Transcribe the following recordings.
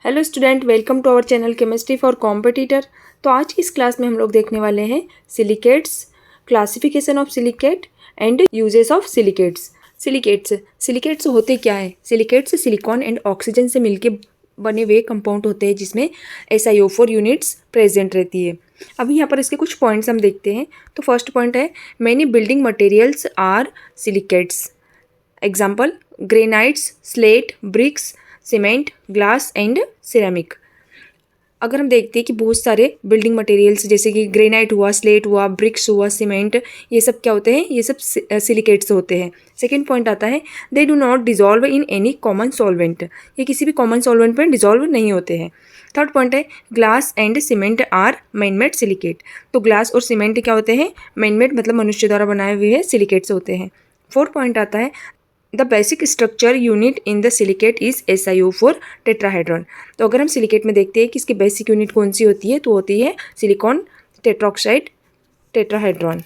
Hello student, welcome to our channel chemistry for competitor. तो आज की इस क्लास में हम लोग देखने वाले हैं silicates, classification of silicate and uses of silicates. Silicates होते क्या है? सिलिकेट्स सिलिकॉन एंड ऑक्सीजन से मिलकर बने हुए कंपाउंड होते हैं जिसमें SiO4 यूनिट्स प्रेजेंट रहती है। अभी यहाँ पर इसके कुछ पॉइंट्स हम देखते हैं। तो फर्स्ट पॉइंट है many building materials are silicates. Example granites, slate, bricks, cement, glass and ceramic. अगर हम देखते हैं कि बहुत सारे बिल्डिंग मटेरियल्स जैसे कि ग्रेनाइट हुआ, स्लेट हुआ, ब्रिक्स हुआ, सीमेंट, ये सब क्या होते हैं? ये सब सिलिकेट्स होते हैं। सेकेंड पॉइंट आता है they do not dissolve in any common solvent. ये किसी भी कॉमन सॉल्वेंट में डिजॉल्व नहीं होते हैं। थर्ड पॉइंट है glass and cement are man made silicate. तो ग्लास और सीमेंट क्या होते हैं? मैन मेड मतलब मनुष्य द्वारा बनाए हुए सिलिकेट्स होते हैं। फोर्थ पॉइंट आता है the basic structure unit in the silicate is SiO4 टेट्राहाइड्रॉन। तो अगर हम सिलिकेट में देखते हैं कि इसकी बेसिक यूनिट कौन सी होती है, तो होती है सिलिकॉन टेट्रोक्साइड टेट्राहाइड्रॉन।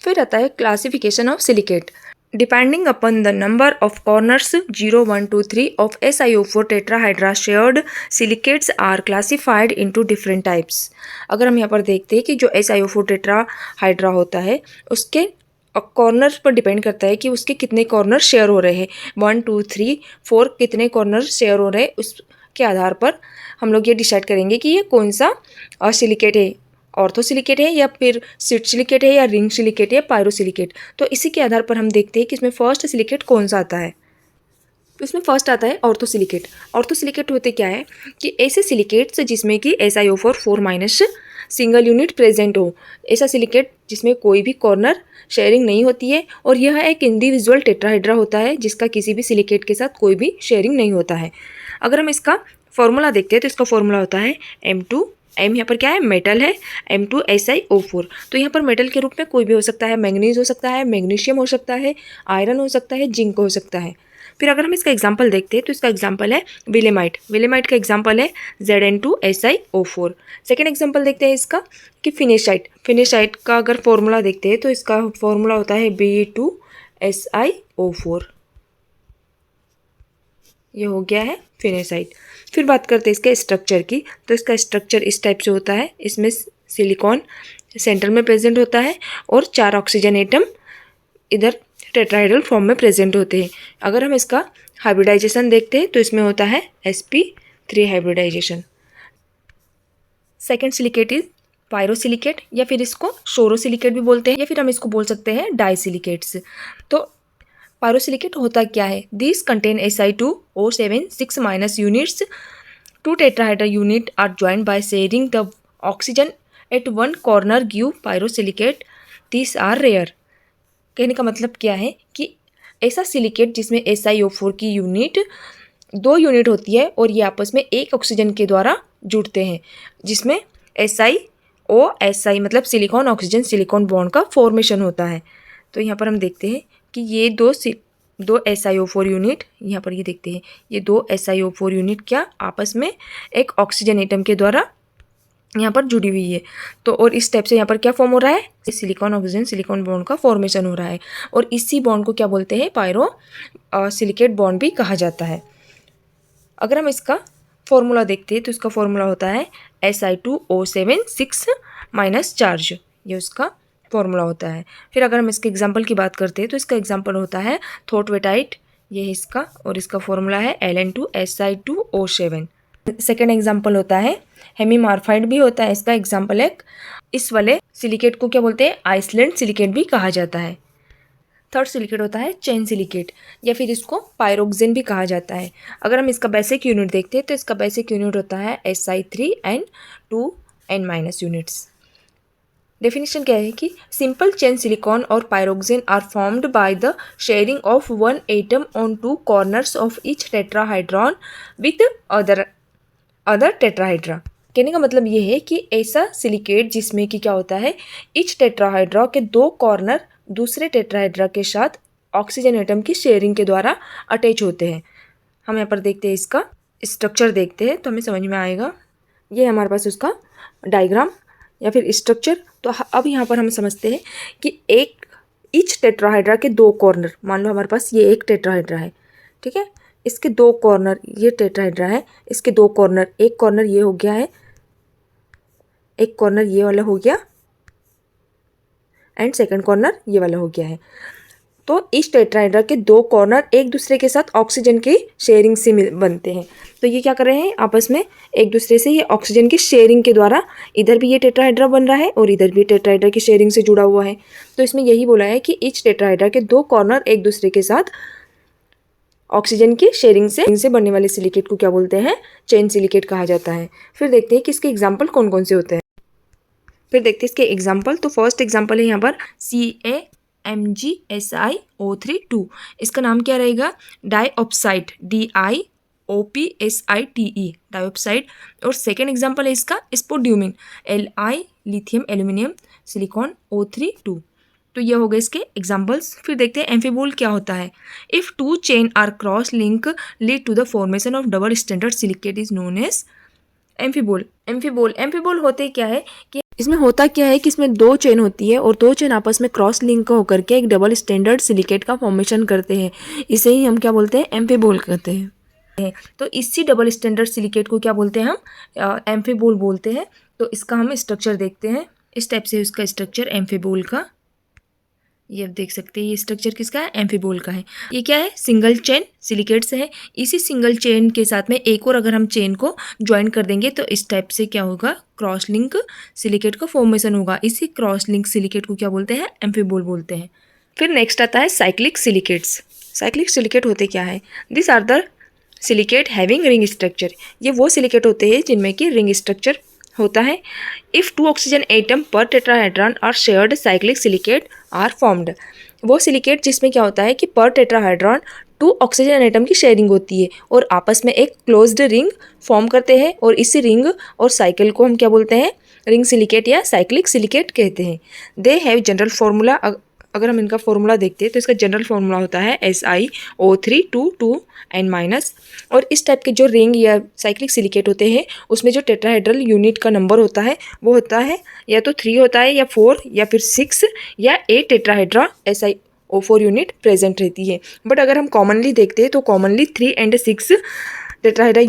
फिर आता है classification of silicate. Depending upon the number of corners 0, 1, 2, 3 of SiO4 tetrahedra shared silicates are classified into different types. अगर हम यहाँ पर देखते हैं कि जो SiO4 टेट्राहाइड्रा होता है उसके कॉर्नर पर डिपेंड करता है कि उसके कितने कॉर्नर शेयर हो रहे हैं। 1, 2, 3, 4 कितने कॉर्नर शेयर हो रहे हैं, उसके आधार पर हम लोग ये डिसाइड करेंगे कि ये कौन सा सिलिकेट है, ऑर्थो सिलिकेट है या फिर सीट सिलिकेट है या रिंग सिलिकेट है या पायरो सिलिकेट। तो इसी के आधार पर हम देखते हैं कि इसमें फर्स्ट सिलिकेट कौन सा आता है। तो इसमें फर्स्ट आता है ऑर्थो सिलिकेट। ऑर्थो सिलिकेट होते क्या है कि ऐसे सिलिकेट्स जिसमें कि SiO4 4- सिंगल यूनिट प्रेजेंट हो। ऐसा सिलिकेट जिसमें कोई भी कॉर्नर शेयरिंग नहीं होती है और यह एक इंडिविजुअल टेट्राहाइड्रा होता है जिसका किसी भी सिलिकेट के साथ कोई भी शेयरिंग नहीं होता है। अगर हम इसका फॉर्मूला देखते हैं तो इसका फॉर्मूला होता है M2। M यहाँ पर क्या है? मेटल है। M2 SiO4। तो यहाँ पर मेटल के रूप में कोई भी हो सकता है। मैंगनीज हो सकता है, मैग्नीशियम हो सकता है, आयरन हो सकता है, जिंक हो सकता है। फिर अगर हम इसका एग्जाम्पल देखते हैं तो इसका एग्जाम्पल है विलेमाइट। विलेमाइट का एग्जाम्पल है Zn2 SiO4। सेकेंड एग्जाम्पल देखते हैं इसका कि फिनेशाइट। फिनेशाइट का अगर फॉर्मूला देखते हैं तो इसका फॉर्मूला होता है Be2 SiO4। ये हो गया है फिनेसाइट। फिर बात करते हैं इसके स्ट्रक्चर की। तो इसका स्ट्रक्चर इस टाइप से होता है। इसमें सिलिकॉन सेंटर में प्रेजेंट होता है और 4 ऑक्सीजन एटम इधर टेट्राहाइड्रल फॉर्म में प्रेजेंट होते हैं। अगर हम इसका हाइब्रिडाइजेशन देखते हैं तो इसमें होता है sp3 hybridisation. Second silicate is pyrosilicate या फिर इसको शोरोसिलिकेट भी बोलते हैं या फिर हम इसको बोल सकते हैं डाइसिलिकेट्स। तो पायरोसिलिकेट होता क्या है? This contain Si2O7 6- units. 2 tetrahedral unit are joined by sharing the oxygen at one corner give pyrosilicate. This are rare. कहने का मतलब क्या है कि ऐसा सिलिकेट जिसमें SiO4 की यूनिट 2 यूनिट होती है और ये आपस में एक ऑक्सीजन के द्वारा जुड़ते हैं जिसमें SiO मतलब सिलिकॉन ऑक्सीजन सिलिकॉन बॉन्ड का फॉर्मेशन होता है। तो यहाँ पर हम देखते हैं कि ये दो SiO4 यूनिट, यहाँ पर ये देखते हैं ये 2 SiO4 यूनिट क्या आपस में एक ऑक्सीजन एटम के द्वारा यहाँ पर जुड़ी हुई है। तो और इस टाइप से यहाँ पर क्या फॉर्म हो रहा है? सिलिकॉन ऑक्सीजन सिलिकॉन बॉन्ड का फॉर्मेशन हो रहा है और इसी बॉन्ड को क्या बोलते हैं? पायरो सिलिकेट बॉन्ड भी कहा जाता है। अगर हम इसका फॉर्मूला देखते हैं तो इसका फॉर्मूला होता है Si2O7 6- चार्ज। ये उसका फॉर्मूला होता है। फिर अगर हम इसके एग्जाम्पल की बात करते हैं तो इसका एग्जाम्पल होता है थोटवेटाइट। ये है इसका और इसका फॉर्मूला है Ln2 Si2O7। सेकेंड एग्जाम्पल होता है हेमीमार्फाइड भी होता है इसका एग्जाम्पल एक। इस वाले सिलिकेट को क्या बोलते हैं? आइसलैंड सिलिकेट भी कहा जाता है। थर्ड सिलिकेट होता है चेन सिलिकेट या फिर इसको पायरोक्सिन भी कहा जाता है। अगर हम इसका बेसिक यूनिट देखते हैं तो इसका बेसिक यूनिट होता है Si3N2N- यूनिट्स। डेफिनेशन क्या है कि सिंपल चेन सिलिकॉन और pyroxene are formed by the sharing of 1 atom on 2 corners of each tetrahedron with other tetrahedra. कहने का मतलब ये है कि ऐसा सिलिकेट जिसमें कि क्या होता है, ईच टेट्राहाइड्रा के 2 कॉर्नर दूसरे टेट्राहाइड्रा के साथ ऑक्सीजन एटम की शेयरिंग के द्वारा अटैच होते हैं। हम यहाँ पर देखते हैं इसका स्ट्रक्चर देखते हैं तो हमें समझ में आएगा। ये हमारे पास उसका डायग्राम या फिर स्ट्रक्चर। तो अब यहाँ पर हम समझते हैं कि ईच टेट्राहाइड्रा के 2 कॉर्नर, मान लो हमारे पास ये एक टेट्राहाइड्रा है, ठीक है, इसके दो कॉर्नर, ये टेट्राहेड्रा है, इसके दो कॉर्नर, एक कॉर्नर ये हो गया है, एक कॉर्नर ये वाला हो गया एंड सेकंड कॉर्नर ये वाला हो गया है। तो इस टेट्राहेड्रा के दो कॉर्नर एक दूसरे के साथ ऑक्सीजन की शेयरिंग से बनते हैं। तो ये क्या कर रहे हैं, आपस में एक दूसरे से ये ऑक्सीजन की शेयरिंग के द्वारा, इधर भी ये टेट्राहेड्रा बन रहा है और इधर भी टेट्राहेड्रा की शेयरिंग से जुड़ा हुआ है। तो इसमें यही बोला है कि इस टेट्राहेड्रा के दो कॉर्नर एक दूसरे के साथ ऑक्सीजन की शेयरिंग से बनने वाले सिलिकेट को क्या बोलते हैं, चेन सिलिकेट कहा जाता है। फिर देखते हैं कि इसके एग्जाम्पल कौन कौन से होते हैं। फिर देखते हैं इसके एग्जाम्पल। तो फर्स्ट एग्जाम्पल है यहाँ पर CaMgSiO3 इसका नाम क्या रहेगा, डाइऑक्साइड, DiOPSITE डाइऑक्साइड। और सेकेंड एग्जाम्पल है इसका स्पोड्यूमिन, Li lithium aluminium silicon O3 2। तो ये हो गए इसके एग्जाम्पल्स। फिर देखते हैं एम्फीबोल क्या होता है। If two chain are cross link lead to the formation of double standard silicate is known as amphibole. Amphibole होते क्या है कि इसमें होता क्या है कि इसमें दो चेन होती है और दो चेन आपस में क्रॉस लिंक होकर के एक डबल स्टैंडर्ड सिलिकेट का फॉर्मेशन करते हैं। इसे ही हम क्या बोलते हैं, एम्फीबोल कहते हैं। तो इसी डबल स्टैंडर्ड सिलिकेट को क्या बोलते हैं हम, एम्फीबोल बोलते हैं। तो इसका हम स्ट्रक्चर देखते हैं। इस टाइप से इसका स्ट्रक्चर एम्फीबोल का, ये आप देख सकते हैं, ये स्ट्रक्चर किसका है, एम्फीबोल का है। ये क्या है, सिंगल चेन सिलिकेट से है। इसी सिंगल चेन के साथ में एक और अगर हम चेन को ज्वाइन कर देंगे तो इस टाइप से क्या होगा, क्रॉस लिंक सिलिकेट का फॉर्मेशन होगा। इसी क्रॉस लिंक सिलिकेट को क्या बोलते हैं, एम्फीबोल बोलते हैं। फिर नेक्स्ट आता है साइक्लिक सिलिकेट्स। साइक्लिक सिलिकेट होते क्या है, this are the silicate having ring structure. ये वो सिलिकेट होते हैं जिनमें कि रिंग स्ट्रक्चर होता है। If two oxygen atom per tetrahedron are shared cyclic silicate are formed. वो सिलिकेट जिसमें क्या होता है कि per tetrahedron two oxygen atom की शेयरिंग होती है और आपस में एक क्लोज्ड रिंग फॉर्म करते हैं और इसी रिंग और साइकिल को हम क्या बोलते हैं, रिंग सिलिकेट या साइक्लिक सिलिकेट कहते हैं। They have general formula. अगर हम इनका फॉर्मूला देखते हैं तो इसका जनरल फार्मूला होता है SiO3 2N-। और इस टाइप के जो रिंग या साइक्लिक सिलिकेट होते हैं उसमें जो टेट्राहेड्रल यूनिट का नंबर होता है वो होता है या तो 3 होता है या 4 या फिर 6 या 8 टेट्राहेड्रा SiO4 यूनिट प्रेजेंट रहती है। बट अगर हम कॉमनली देखते हैं तो कॉमनली 3 और 6 टेट्राहेड्रा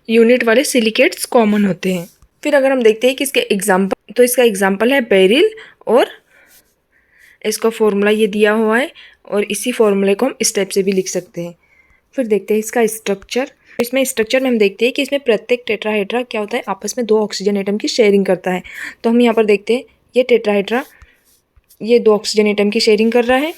यूनिट वाले सिलिकेट्स कॉमन होते हैं। फिर अगर हम देखते हैं कि इसके एग्जाम्पल, तो इसका एग्जाम्पल है बेरिल और इसका फॉर्मूला ये दिया हुआ है और इसी फॉर्मूले को हम इस टाइप से भी लिख सकते हैं। फिर देखते हैं इसका स्ट्रक्चर। इसमें स्ट्रक्चर में हम देखते हैं कि इसमें प्रत्येक टेट्राहेड्रा क्या होता है, आपस में 2 ऑक्सीजन एटम की शेयरिंग करता है। तो हम यहाँ पर देखते हैं ये टेट्राहेड्रा ये 2 ऑक्सीजन एटम की शेयरिंग कर रहा है,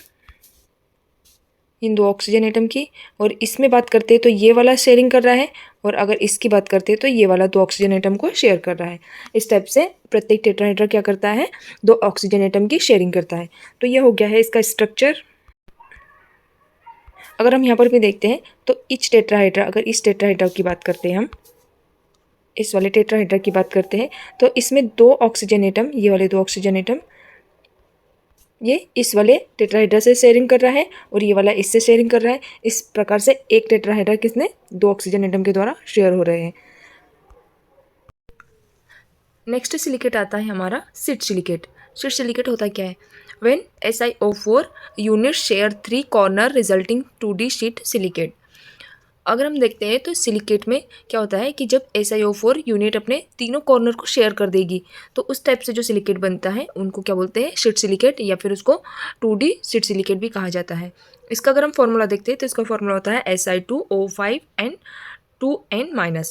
इन 2 ऑक्सीजन एटम की। और इसमें बात करते हैं तो ये वाला शेयरिंग कर रहा है और अगर इसकी बात करते हैं तो ये वाला 2 ऑक्सीजन एटम को शेयर कर रहा है। इस टाइप से प्रत्येक टेट्राहेड्रा क्या करता है, 2 ऑक्सीजन एटम की शेयरिंग करता है। तो ये हो गया है इसका स्ट्रक्चर। अगर हम यहाँ पर भी देखते हैं तो इस टेट्राहेड्रा, अगर इस टेट्राहेड्रा की बात करते हैं, हम इस वाले टेट्राहेड्रा की बात करते हैं तो इसमें 2 ऑक्सीजन एटम, ये वाले 2 ऑक्सीजन एटम ये इस वाले टेट्राहेड्रा से शेयरिंग कर रहा है और ये वाला इससे शेयरिंग कर रहा है। इस प्रकार से एक टेट्राहेड्रा किसने 2 ऑक्सीजन एटम के द्वारा शेयर हो रहे हैं। नेक्स्ट सिलिकेट आता है हमारा शीट सिलिकेट। शीट सिलिकेट होता क्या है, when SiO4 unit share 3 corner resulting 2D sheet silicate. अगर हम देखते हैं तो सिलिकेट में क्या होता है कि जब SiO4 यूनिट अपने तीनों कॉर्नर को शेयर कर देगी तो उस टाइप से जो सिलिकेट बनता है उनको क्या बोलते हैं, शीट सिलिकेट या फिर उसको 2D शीट सिलिकेट भी कहा जाता है। इसका अगर हम फॉर्मूला देखते हैं तो इसका फॉर्मूला होता है Si2O5N2N-।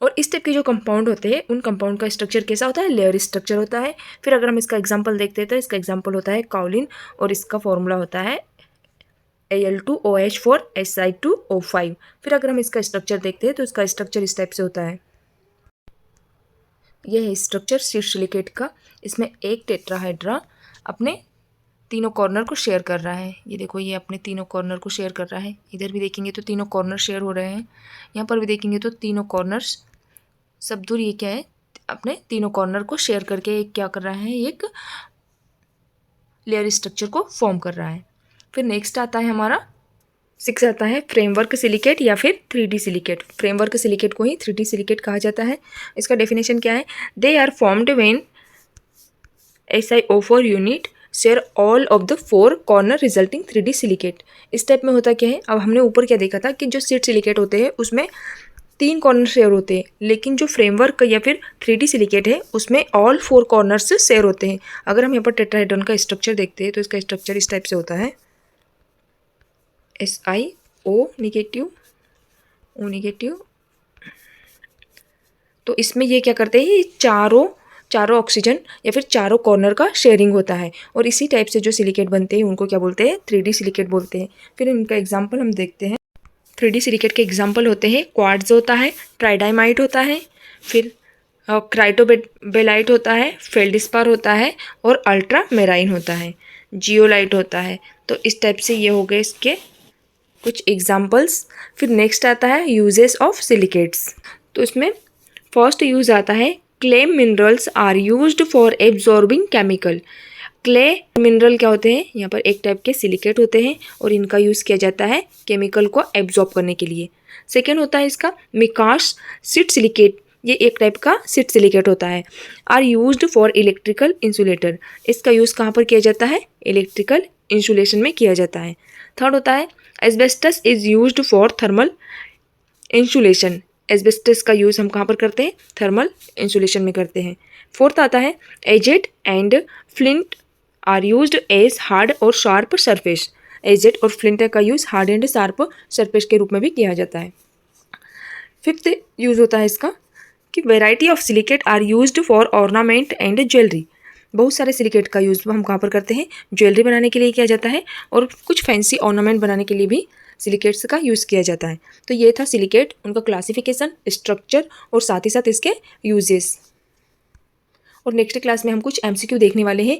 और इस टाइप के जो कंपाउंड होते हैं उन कंपाउंड का स्ट्रक्चर कैसा होता है, लेयर स्ट्रक्चर होता है। फिर अगर हम इसका एग्जाम्पल देखते हैं तो इसका एग्जाम्पल होता है काउलिन और इसका फॉर्मूला होता है Al2OH4Si2O5। फिर अगर हम इसका स्ट्रक्चर देखते हैं तो इसका स्ट्रक्चर इस टाइप से होता है। यह है स्ट्रक्चर शीट सिलिकेट का। इसमें एक टेट्राहेड्रा अपने तीनों कॉर्नर को शेयर कर रहा है। ये देखो, ये अपने तीनों कॉर्नर को शेयर कर रहा है। इधर भी देखेंगे तो तीनों कॉर्नर शेयर हो रहे हैं, यहाँ पर भी देखेंगे तो तीनों कॉर्नर्स सब दूर ये क्या है, अपने तीनों कॉर्नर को शेयर करके एक क्या कर रहा है, एक लेयर स्ट्रक्चर को फॉर्म कर रहा है। फिर नेक्स्ट आता है हमारा 6 आता है फ्रेमवर्क सिलिकेट या फिर 3D सिलिकेट। फ्रेमवर्क सिलिकेट को ही 3D सिलिकेट कहा जाता है। इसका डेफिनेशन क्या है, they are formed when SiO4 unit share all of the 4 corner resulting 3D silicate. इस टाइप में होता क्या है, अब हमने ऊपर क्या देखा था कि जो सीट सिलिकेट होते हैं उसमें 3 कॉर्नर शेयर होते हैं, लेकिन जो फ्रेमवर्क या फिर 3D सिलिकेट है उसमें ऑल 4 कॉर्नर्स शेयर होते हैं। अगर हम यहाँ पर टेट्राहेड्रॉन का स्ट्रक्चर देखते हैं तो इसका स्ट्रक्चर इस टाइप से होता है, SiO नेगेटिव, O नेगेटिव। तो इसमें ये क्या करते हैं, ये चारों ऑक्सीजन या फिर चारों कॉर्नर का शेयरिंग होता है, और इसी टाइप से जो सिलिकेट बनते हैं उनको क्या बोलते हैं, 3D सिलिकेट बोलते हैं। फिर इनका एग्जांपल हम देखते हैं। 3D सिलिकेट के एग्जांपल होते हैं, क्वार्ट्ज होता है, ट्राइडाइमाइट होता है, फिर क्राइटोबेलाइट होता है, फेल्डिस्पार होता है, और अल्ट्रा मेराइन होता है, जियोलाइट होता है। तो इस टाइप से ये हो गए इसके कुछ एग्जाम्पल्स। फिर नेक्स्ट आता है यूजेस ऑफ सिलिकेट्स। तो इसमें फर्स्ट यूज आता है, clay minerals are used for absorbing chemical. Clay mineral क्या होते हैं, यहाँ पर एक टाइप के सिलिकेट होते हैं और इनका यूज़ किया जाता है केमिकल को एब्जॉर्ब करने के लिए। सेकेंड होता है इसका मिकास सीट सिलिकेट, ये एक टाइप का सीट सिलिकेट होता है। Are used for electrical insulator, इसका यूज़ कहाँ पर किया जाता है, इलेक्ट्रिकल इंसुलेशन में किया जाता है। थर्ड होता है asbestos is used for thermal insulation, asbestos का यूज़ हम कहाँ पर करते हैं, थर्मल इंसुलेशन में करते हैं। फोर्थ आता है agate and flint are used as hard और शार्प सरफेस, एजेट और फ्लिंट का use hard and sharp surface के रूप में भी किया जाता है। फिफ्थ यूज़ होता है इसका कि variety of silicate are used for ornament and jewellery, बहुत सारे सिलिकेट का यूज़ हम कहाँ पर करते हैं, ज्वेलरी बनाने के लिए किया जाता है, और कुछ फैंसी ऑर्नामेंट बनाने के लिए भी सिलिकेट्स का यूज़ किया जाता है। तो ये था सिलिकेट, उनका क्लासिफिकेशन, स्ट्रक्चर और साथ ही साथ इसके यूजेस। और नेक्स्ट क्लास में हम कुछ MCQ देखने वाले हैं